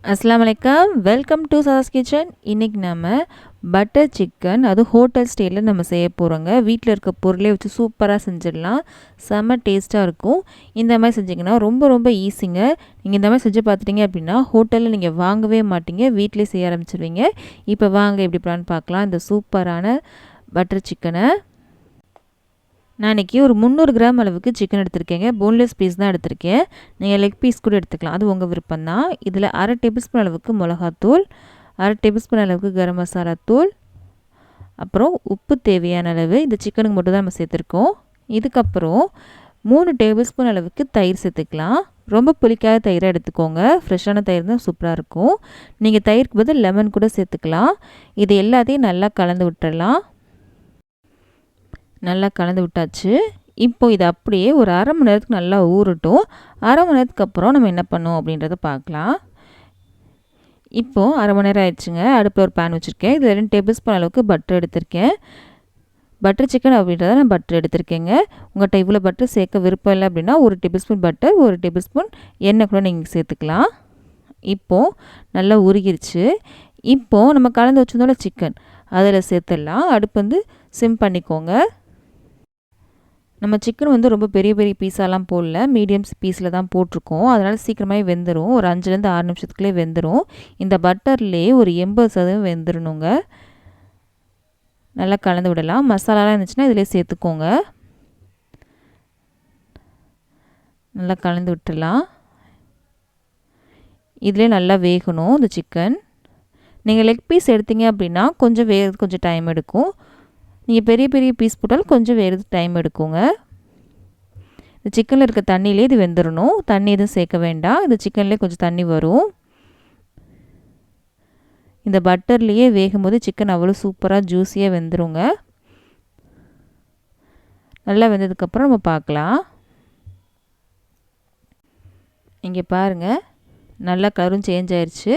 அஸ்ஸலாமு அலைக்கும். Welcome to sauce kitchen. இன்றைக்கி நம்ம பட்டர் சிக்கன் அது ஹோட்டல் ஸ்டைலில் நம்ம செய்ய போகிறோங்க. வீட்டில் இருக்க பொருளே வச்சு சூப்பராக செஞ்சிடலாம். செம்ம டேஸ்ட்டாக இருக்கும். இந்த மாதிரி செஞ்சிங்கன்னா ரொம்ப ரொம்ப ஈஸிங்க. நீங்கள் இந்த மாதிரி செஞ்சு பார்த்துட்டிங்க அப்படின்னா ஹோட்டலில் நீங்கள் வாங்கவே மாட்டீங்க, வீட்டிலே செய்ய ஆரம்பிச்சிருவீங்க. இப்போ வாங்க எப்படி பண்ணலான்னு பார்க்கலாம். இந்த சூப்பரான பட்டர் சிக்கனை நான் இன்றைக்கி ஒரு 300 கிராம் அளவுக்கு சிக்கன் எடுத்திருக்கேங்க. போன்லெஸ் பீஸ் தான் எடுத்திருக்கேன். நீங்கள் லெக் பீஸ் கூட எடுத்துக்கலாம், அது உங்கள் விருப்பம் தான். இதில் 1/2 டேபிள் ஸ்பூன் அளவுக்கு மிளகாத்தூள், 1/2 டேபிள் ஸ்பூன் அளவுக்கு கரம் மசாலா தூள், அப்புறம் உப்பு தேவையான அளவு. இந்த சிக்கனுக்கு மட்டும் தான் நம்ம சேர்த்துருக்கோம். இதுக்கப்புறம் 3 டேபிள் ஸ்பூன் அளவுக்கு தயிர் சேர்த்துக்கலாம். ரொம்ப புளிக்காத தயிராக எடுத்துக்கோங்க. ஃப்ரெஷ்ஷான தயிர் தான் சூப்பராக இருக்கும். நீங்கள் தயிருக்கு பதில் லெமன் கூட சேர்த்துக்கலாம். இது எல்லாத்தையும் நல்லா கலந்து விட்டுறலாம். நல்லா கலந்து விட்டாச்சு. இப்போது இது அப்படியே ஒரு 1/2 மணி நேரத்துக்கு நல்லா ஊறட்டும். 1/2 மணி நேரத்துக்கு அப்புறம் நம்ம என்ன பண்ணோம் அப்படின்றத பார்க்கலாம். இப்போது 1/2 மணி நேரம் ஆயிடுச்சுங்க. அடுப்பில் ஒரு பேன் வச்சுருக்கேன். இதில் 2 டேபிள் ஸ்பூன் அளவுக்கு பட்டர் எடுத்திருக்கேன். பட்டர் சிக்கன் அப்படின்றத நான் பட்டர் எடுத்திருக்கேங்க. உங்கள்கிட்ட இவ்வளோ பட்டர் சேர்க்க விருப்பம் இல்லை அப்படின்னா 1 table spoon butter, 1 table spoon எண்ணெய் கூட நீங்கள் சேர்த்துக்கலாம். இப்போது நல்லா உருகிருச்சு. இப்போது நம்ம கலந்து வச்சிருந்தோம்ல சிக்கன், அதில் சேர்த்துடலாம். அடுப்பு சிம் பண்ணிக்கோங்க. நம்ம சிக்கன் ரொம்ப பெரிய பெரிய பீஸாலாம் போடல, மீடியம் பீஸில் தான் போட்டிருக்கோம். அதனால் சீக்கிரமாகவே வெந்துடும். ஒரு 5லேருந்து 6 நிமிஷத்துக்குள்ளே வெந்துடும். இந்த பட்டர்லேயே ஒரு 80% வெந்துடணுங்க. நல்லா கலந்து விடலாம். மசாலாலாம் இருந்துச்சுன்னா இதிலே சேர்த்துக்கோங்க. நல்லா கலந்து விட்டுடலாம். இதிலே நல்லா வேகணும் இந்த சிக்கன். நீங்கள் லெக் பீஸ் எடுத்தீங்க அப்படின்னா கொஞ்சம் வேகிறது கொஞ்சம் டைம் எடுக்கும். நீங்கள் பெரிய பெரிய பீஸ் போட்டாலும் கொஞ்சம் வேறு டைம் எடுக்குங்க. இந்த சிக்கனில் இருக்க தண்ணியிலே இது வெந்துடணும். தண்ணி எதுவும் சேர்க்க வேண்டாம். இந்த சிக்கன்லேயே கொஞ்சம் தண்ணி வரும். இந்த பட்டர்லேயே வேகும்போது சிக்கன் அவ்வளோ சூப்பராக ஜூஸியாக வெந்துருங்க. நல்லா வெந்ததுக்கப்புறம் நம்ம பார்க்கலாம். இங்கே பாருங்கள், நல்லா கலரும் சேஞ்ச் ஆயிடுச்சு.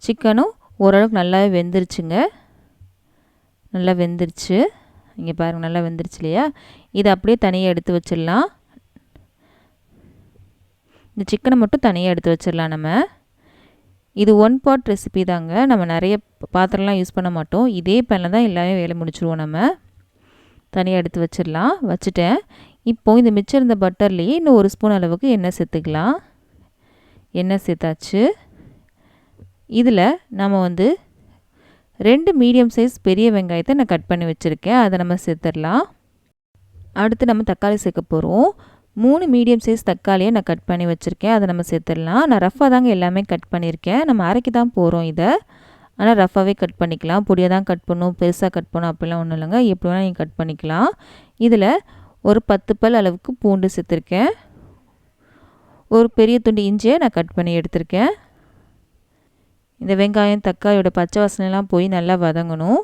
சிக்கனும் ஓரளவுக்கு நல்லாவே வெந்துருச்சுங்க. நல்லா வெந்துருச்சு. இங்கே பாருங்கள், நல்லா வெந்துருச்சு இல்லையா? இதை அப்படியே தனியாக எடுத்து வச்சிடலாம். இந்த சிக்கனை மட்டும் தனியாக எடுத்து வச்சிடலாம். நம்ம இது 1 பாட் ரெசிபி தாங்க. நம்ம நிறைய பாத்திரம்லாம் யூஸ் பண்ண மாட்டோம். இதே பேனில் தான் எல்லாமே வேலை முடிச்சுருவோம். நம்ம தனியாக எடுத்து வச்சிடலாம். வச்சுட்டேன். இப்போது இந்த மிச்சம் இருந்த பட்டர்லேயே இன்னும் 1 ஸ்பூன் அளவுக்கு எண்ணெய் சேர்த்துக்கலாம். எண்ணெய் சேர்த்தாச்சு. இதில் நம்ம 2 மீடியம் சைஸ் பெரிய வெங்காயத்தை நான் கட் பண்ணி வச்சுருக்கேன். அதை நம்ம சேர்த்துடலாம். அடுத்து நம்ம தக்காளி சேர்க்க போகிறோம். 3 மீடியம் சைஸ் தக்காளியை நான் கட் பண்ணி வச்சுருக்கேன். அதை நம்ம சேர்த்துடலாம். நான் ரஃபாக தாங்க எல்லாமே கட் பண்ணியிருக்கேன். நம்ம அரைக்க தான் போகிறோம் இதை. ஆனால் ரஃபாகவே கட் பண்ணிக்கலாம். பொடியாக தான் கட் பண்ணணும், பெருசாக கட் பண்ணணும் அப்படிலாம் ஒன்றும் இல்லைங்க. எப்படி வேணால் நீங்கள் கட் பண்ணிக்கலாம். இதில் ஒரு 10 பல் அளவுக்கு பூண்டு சேர்த்துருக்கேன். ஒரு பெரிய துண்டு இஞ்சியை நான் கட் பண்ணி எடுத்திருக்கேன். இந்த வெங்காயம் தக்காளியோட பச்சை வாசனைலாம் போய் நல்லா வதங்கணும்.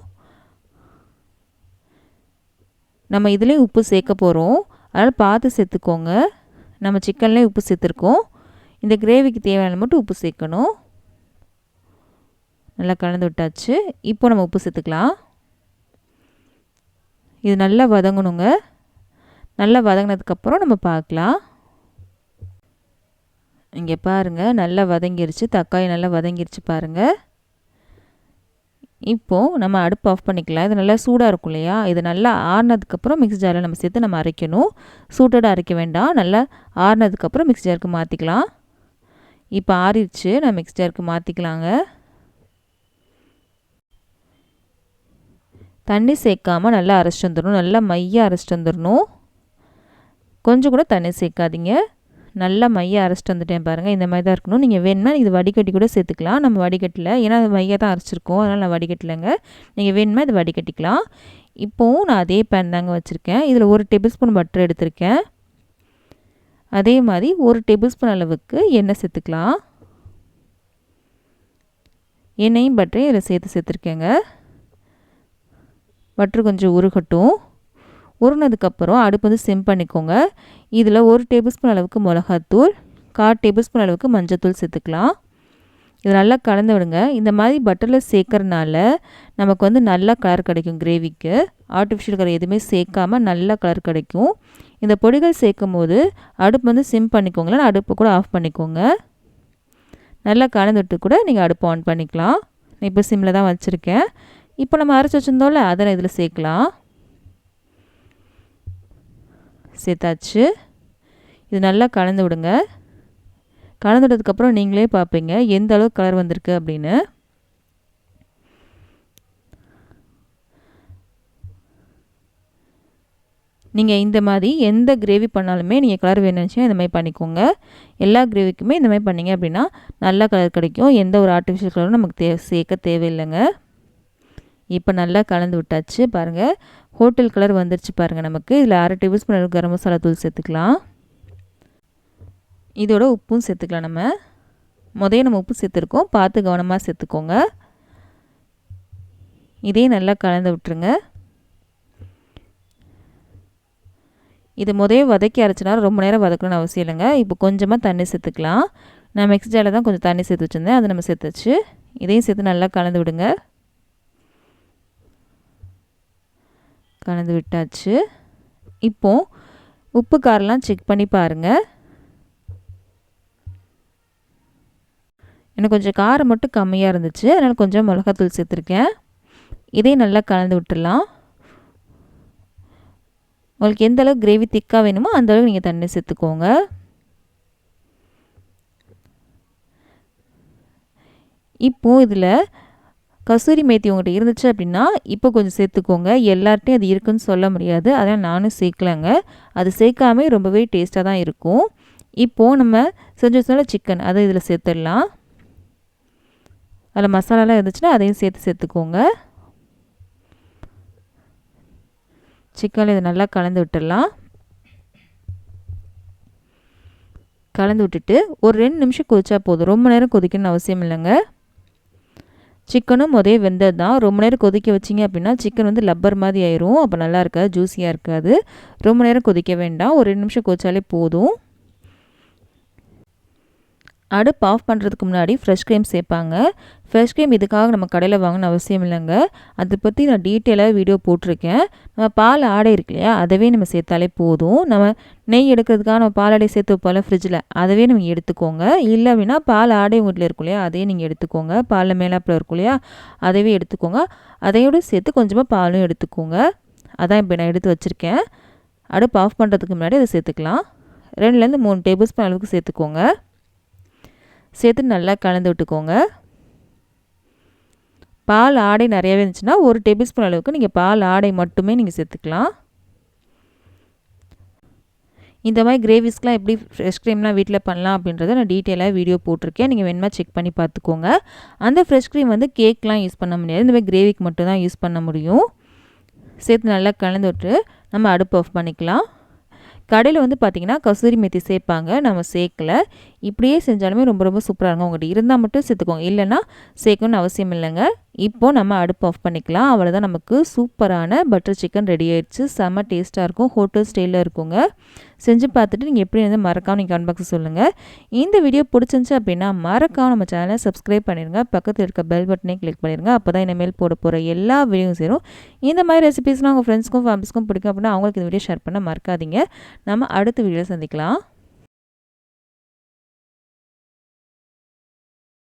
நம்ம இதிலே உப்பு சேர்க்க போகிறோம். அதனால் பார்த்து சேர்த்துக்கோங்க. நம்ம சிக்கன்லேயே உப்பு சேர்த்துருக்கோம். இந்த கிரேவிக்கு தேவையான மட்டும் உப்பு சேர்க்கணும். நல்லா கலந்து விட்டாச்சு. இப்போ நம்ம உப்பு சேர்த்துக்கலாம். இது நல்லா வதங்கணுங்க. நல்லா வதங்கினதுக்கப்புறம் நம்ம பார்க்கலாம். இங்கே பாருங்கள், நல்லா வதங்கிருச்சு. தக்காளி நல்லா வதங்கிருச்சு பாருங்கள். இப்போது நம்ம அடுப்பு ஆஃப் பண்ணிக்கலாம். இது நல்லா சூடாக இருக்கும் இல்லையா? இது நல்லா ஆறுனதுக்கப்புறம் மிக்ஸி ஜாரில் நம்ம சேர்த்து நம்ம அரைக்கணும். சூட்டோடு அரைக்க வேண்டாம். நல்லா ஆறுனதுக்கப்புறம் மிக்ஸி ஜாருக்கு மாற்றிக்கலாம். இப்போ ஆறிடுச்சு. நான் மிக்ஸி ஜாருக்கு மாற்றிக்கலாங்க. தண்ணி சேர்க்காமல் நல்லா அரைச்சிட்டு வந்துடணும். நல்லா மையாக அரைச்சிட்டு வந்துடணும். கொஞ்சம் கூட தண்ணி சேர்க்காதீங்க. நல்லா மையாக அரைச்சிட்டு வந்துட்டேன் பாருங்கள். இந்த மாதிரி தான் இருக்கணும். நீங்கள் வேணும்னா இது வடிகட்டி கூட சேர்த்துக்கலாம். நம்ம வடிகட்டல, ஏன்னா அது மையாக தான் அரைச்சிருக்கோம். அதனால் நான் வடிகட்டலைங்க. நீங்கள் வேணுமா இது வடிகட்டிக்கலாம். இப்போவும் நான் அதே பேன் தாங்க வச்சுருக்கேன். இதில் 1 டேபிள் ஸ்பூன் பட்டர் எடுத்திருக்கேன். அதே மாதிரி 1 டேபிள் ஸ்பூன் அளவுக்கு எண்ணெய் சேர்த்துக்கலாம். எண்ணெயும் பட்டரையும் இதில் சேர்த்துருக்கேங்க. பட்டர் கொஞ்சம் உருகட்டும். உருனதுக்கப்புறம் அடுப்பு சிம் பண்ணிக்கோங்க. இதில் 1 டேபிள் ஸ்பூன் அளவுக்கு மிளகாத்தூள், 1/4 டேபிள் ஸ்பூன் அளவுக்கு மஞ்சத்தூள் சேர்த்துக்கலாம். இது நல்லா கலந்து விடுங்க. இந்த மாதிரி பட்டரில் சேர்க்கறனால நமக்கு நல்லா கலர் கிடைக்கும். கிரேவிக்கு ஆர்டிஃபிஷியல் கலர் எதுவுமே சேர்க்காமல் நல்லா கலர் கிடைக்கும். இந்த பொடிகள் சேர்க்கும் போது அடுப்பு சிம் பண்ணிக்கோங்களேன். அடுப்பு கூட ஆஃப் பண்ணிக்கோங்க. நல்லா கலந்து விட்டு கூட நீங்கள் அடுப்பு ஆன் பண்ணிக்கலாம். நான் இப்போ சிம்மில் தான் வச்சுருக்கேன். இப்போ நம்ம அரைச்சி வச்சுருந்தோம்ல அதை இதில் சேர்க்கலாம். சேர்த்தாச்சு. இது நல்லா கலந்து விடுங்க. கலந்து விட்டதுக்கப்புறம் நீங்களே பார்ப்பீங்க எந்த அளவுக்கு கலர் வந்திருக்கு அப்படின்னு. நீங்கள் இந்த மாதிரி எந்த கிரேவி பண்ணாலுமே நீங்கள் கலர் வேணும்னுச்சுன்னா இந்த மாதிரி பண்ணிக்கோங்க. எல்லா கிரேவிக்குமே இந்த மாதிரி பண்ணிங்க அப்படின்னா நல்ல கலர் கிடைக்கும். எந்த ஒரு ஆர்டிஃபிஷியல் கலரும் நமக்கு சேர்க்க தேவையில்லைங்க. இப்போ நல்லா கலந்து விட்டாச்சு. பாருங்கள் ஹோட்டல் கலர் வந்துருச்சு பாருங்கள் நமக்கு. இதில் 1/2 டேபிள் ஸ்பூன் அளவு கரம் மசாலா தூள் சேர்த்துக்கலாம். இதோட உப்பும் சேர்த்துக்கலாம். நம்ம உப்பு சேர்த்துருக்கோம், பார்த்து கவனமாக சேர்த்துக்கோங்க. இதையும் நல்லா கலந்து விட்டுருங்க. இது வதக்கி அரைச்சினா ரொம்ப நேரம் வதக்கணும்னு அவசியம் இல்லைங்க. இப்போ கொஞ்சமாக தண்ணி சேர்த்துக்கலாம். நான் மிக்ஸி ஜாரில் தான் கொஞ்சம் தண்ணி சேர்த்து வச்சுருந்தேன், அதை நம்ம சேர்த்துச்சு. இதையும் சேர்த்து நல்லா கலந்து விடுங்க. கலந்து விட்டாச்சு. இப்போது உப்பு காரெலாம் செக் பண்ணி பாருங்கள். எனக்கு கொஞ்சம் காரம் மட்டும் கம்மியாக இருந்துச்சு, அதனால் கொஞ்சம் மிளகாத்தூள் சேர்த்துருக்கேன். இதையும் நல்லா கலந்து விட்டுடலாம். உங்களுக்கு எந்த அளவுக்கு கிரேவி திக்காக வேணுமோ அந்த அளவுக்கு நீங்கள் தண்ணி சேர்த்துக்கோங்க. இப்போது இதில் கசூரி மேத்தி உங்கள்கிட்ட இருந்துச்சு அப்படின்னா இப்போ கொஞ்சம் சேர்த்துக்கோங்க. எல்லார்ட்டையும் அது இருக்குதுன்னு சொல்ல முடியாது, அதனால் நானும் சேர்க்கலாங்க. அது சேர்க்காமே ரொம்பவே டேஸ்ட்டாக தான் இருக்கும். இப்போது நம்ம செஞ்சு வச்சோம்ல சிக்கன், அதை இதில் சேர்த்துடலாம். அதில் மசாலாலாம் இருந்துச்சுன்னா அதையும் சேர்த்துக்கோங்க. சிக்கனில் இதை நல்லா கலந்து விட்டுடலாம். கலந்து விட்டுட்டு ஒரு 2 நிமிஷம் கொதிச்சா போதும். ரொம்ப நேரம் கொதிக்கணும்னு அவசியம் இல்லைங்க. சிக்கனும் வெந்தது தான். ரொம்ப நேரம் கொதிக்க வச்சிங்க அப்படின்னா சிக்கன் வந்து லப்பர் மாதிரி ஆயிரும். அப்போ நல்லா இருக்காது, ஜூஸியாக இருக்காது. ரொம்ப நேரம் கொதிக்க வேண்டாம், ஒரு 2 நிமிஷம் கொதிச்சாலே போதும். அடுப்பு ஆஃப் பண்ணுறதுக்கு முன்னாடி ஃப்ரெஷ் க்ரீம் சேர்ப்பாங்க. ஃப்ரெஷ் க்ரீம் இதுக்காக நம்ம கடையில் வாங்கணும்னு அவசியம் இல்லைங்க. அதை பற்றி நான் டீட்டெயிலாக வீடியோ போட்டிருக்கேன். நம்ம பால் ஆடை இருக்கு இல்லையா, அதவே நம்ம சேர்த்தாலே போதும். நம்ம நெய் எடுக்கிறதுக்காக நம்ம பால் ஆடை சேர்த்து வைப்போம்ல ஃப்ரிட்ஜில், அதவே நீங்கள் எடுத்துக்கோங்க. இல்லை அப்படின்னா பால் ஆடை உங்கள் வீட்டில் இருக்கும் இல்லையா, அதையே நீங்கள் எடுத்துக்கோங்க. பாலில் மேலாப்பில் இருக்கும் இல்லையா, அதவே எடுத்துக்கோங்க. அதையோடு சேர்த்து கொஞ்சமாக பாலும் எடுத்துக்கோங்க. அதான் இப்போ நான் எடுத்து வச்சுருக்கேன். அடுப்பு ஆஃப் பண்ணுறதுக்கு முன்னாடி அதை சேர்த்துக்கலாம். 2லேருந்து 3 டேபிள் ஸ்பூன் அளவுக்கு சேர்த்துக்கோங்க. சேர்த்து நல்லா கலந்து விட்டுக்கோங்க. பால் ஆடை நிறையவே இருந்துச்சுன்னா 1 டேபிள் ஸ்பூன் அளவுக்கு நீங்கள் பால் ஆடை மட்டுமே நீங்கள் சேர்த்துக்கலாம். இந்த மாதிரி கிரேவிஸ்க்கெலாம் எப்படி ஃப்ரெஷ் க்ரீம்லாம் வீட்டில் பண்ணலாம் அப்படின்றத நான் டீட்டெயிலாக வீடியோ போட்டிருக்கேன். நீங்கள் வேணுமா செக் பண்ணி பார்த்துக்கோங்க. அந்த ஃப்ரெஷ் க்ரீம் வந்து கேக்லாம் யூஸ் பண்ண முடியாது, இந்த மாதிரி கிரேவிக்கு மட்டும் தான் யூஸ் பண்ண முடியும். சேர்த்து நல்லா கலந்து விட்டு நம்ம அடுப்பு ஆஃப் பண்ணிக்கலாம். கடையில் வந்து பார்த்திங்கன்னா கசூரி மேத்தி சேர்ப்பாங்க, நம்ம சேர்க்கல. இப்படியே செஞ்சாலுமே ரொம்ப ரொம்ப சூப்பராக இருக்கும். உங்கள்கிட்ட இருந்தால் மட்டும் சேர்த்துக்கோங்க, இல்லைன்னா சேர்க்கணும்னு அவசியம் இல்லைங்க. இப்போது நம்ம அடுப்பு ஆஃப் பண்ணிக்கலாம். அவ்வளோதான், நமக்கு சூப்பரான பட்டர் சிக்கன் ரெடி ஆயிடுச்சு. செம்ம டேஸ்ட்டாக இருக்கும், ஹோட்டல் ஸ்டைலில் இருக்குங்க. செஞ்சு பார்த்துட்டு நீங்கள் எப்படி வந்து மறக்காமல் நீங்கள் கமெண்ட் பாக்ஸில் சொல்லுங்கள். இந்த வீடியோ பிடிச்சிருந்துச்சு அப்படின்னா மறக்காமல் நம்ம சேனலை சப்ஸ்கிரைப் பண்ணிடுங்க. பக்கத்தில் இருக்க பெல் பட்டனே கிளிக் பண்ணிடுங்க. அப்போ தான் இனிமேல் போட போகிற எல்லா வீடியோவும் சேரும். இந்த மாதிரி ரெசிபீஸ்லாம் உங்கள் ஃப்ரெண்ட்ஸ்க்கும் ஃபேமிலிஸ்க்கும் பிடிக்கும் அப்படின்னா அவங்களுக்கு இந்த வீடியோ ஷேர் பண்ண மறக்காதீங்க. நம்ம அடுத்த வீடியோவில் சந்திக்கலாம்.